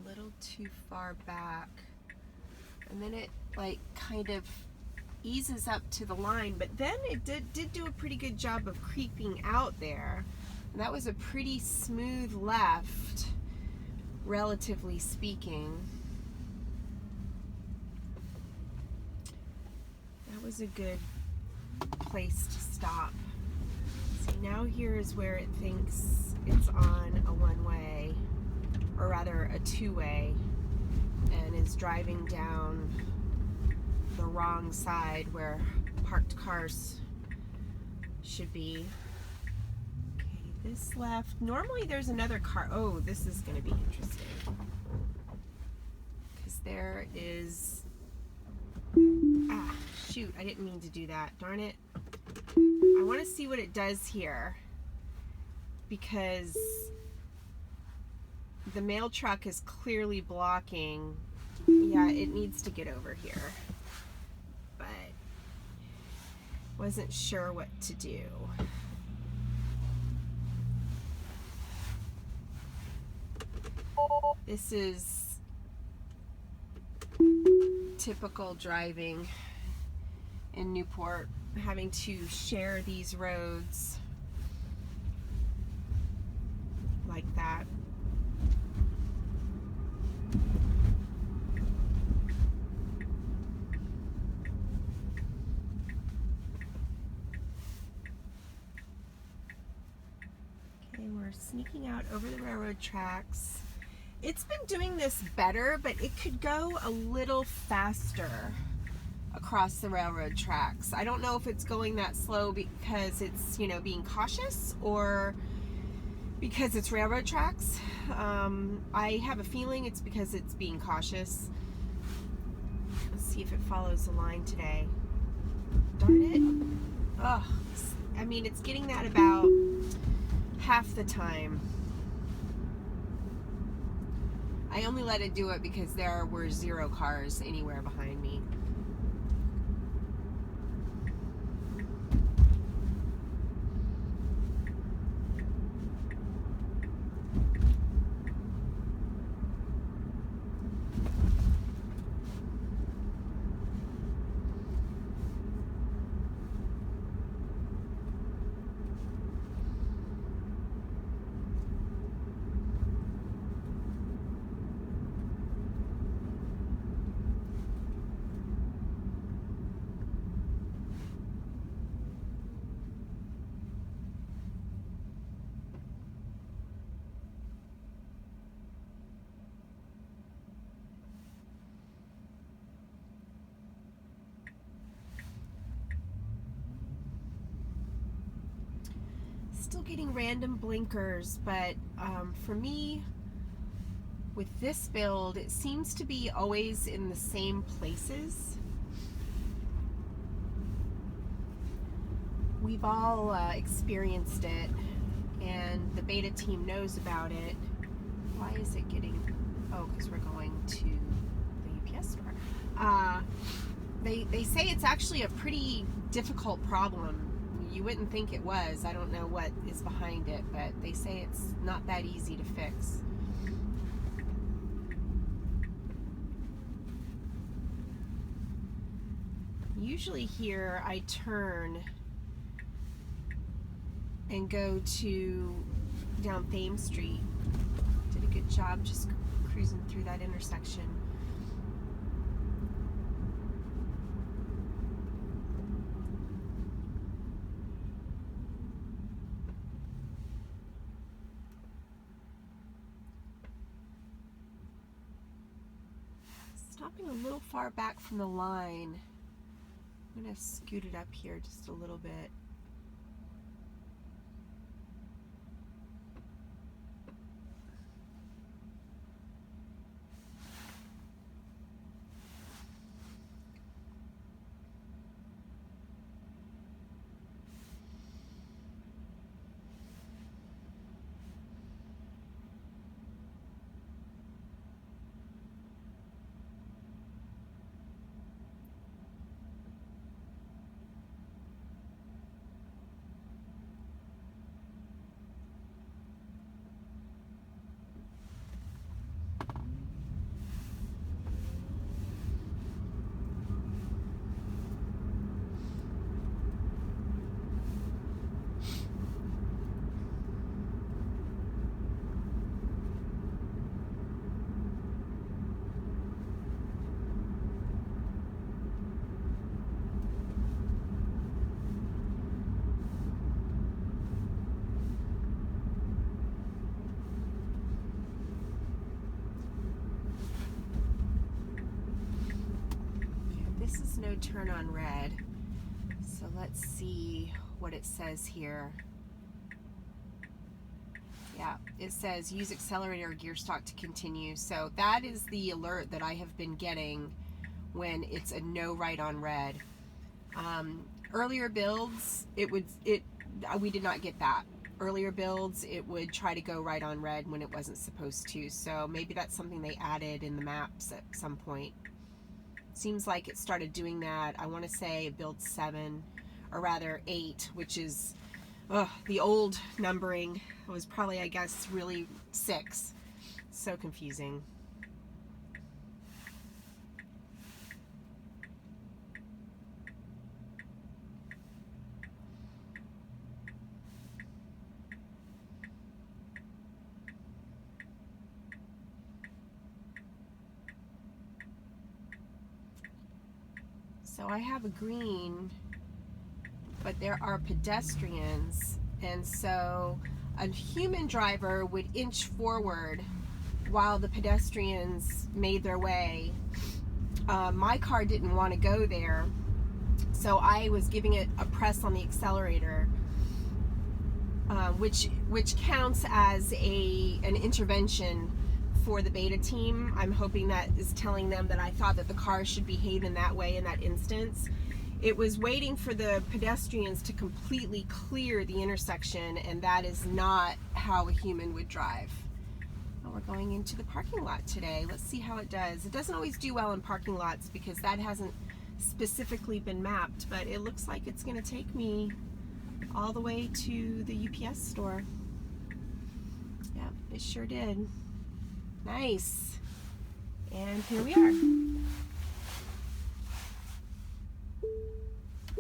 little too far back. And then it like kind of eases up to the line, but then it did do a pretty good job of creeping out there. And that was a pretty smooth left, relatively speaking. That was a good place to stop. See, now here is where it thinks it's on a one-way, or rather a two-way, and is driving down the wrong side where parked cars should be. Okay, this left. Normally there's another car. Oh, this is going to be interesting. Because there is... Ah, shoot, I didn't mean to do that. Darn it. I want to see what it does here, because the mail truck is clearly blocking. Yeah, it needs to get over here, but wasn't sure what to do. This is typical driving in Newport, having to share these roads like that. Okay, we're sneaking out over the railroad tracks. It's been doing this better, but it could go a little faster across the railroad tracks. I don't know if it's going that slow because it's, you know, being cautious, or because it's railroad tracks. I have a feeling it's because it's being cautious. Let's see if it follows the line today. Darn it. Ugh. I mean, it's getting that about half the time. I only let it do it because there were 0 cars anywhere behind me. Still getting random blinkers, but for me, with this build, it seems to be always in the same places. We've all experienced it, and the beta team knows about it. Why is it getting... Oh, because we're going to the UPS store. They say it's actually a pretty difficult problem. You wouldn't think it was. I don't know what is behind it, but they say it's not that easy to fix. Usually here I turn and go down Thames Street. Did a good job just cruising through that intersection. Stopping a little far back from the line. I'm going to scoot it up here just a little bit. auto turn on red. So let's see what it says here. Yeah, it says use accelerator or gear stock to continue. So that is the alert that I have been getting when it's a no right on red. Earlier builds, we did not get that. Earlier builds, it would try to go right on red when it wasn't supposed to. So maybe that's something they added in the maps at some point. Seems like it started doing that, I want to say build 7, or rather 8, which is the old numbering. It was probably, I guess, really 6. So confusing. So I have a green, but there are pedestrians, and so a human driver would inch forward while the pedestrians made their way. My car didn't want to go there, so I was giving it a press on the accelerator, which counts as an intervention for the beta team. I'm hoping that is telling them that I thought that the car should behave in that way in that instance. It was waiting for the pedestrians to completely clear the intersection, and that is not how a human would drive. Well, we're going into the parking lot today. Let's see how it does. It doesn't always do well in parking lots because that hasn't specifically been mapped, but it looks like it's going to take me all the way to the UPS store. Yeah, it sure did. Nice. And here we are.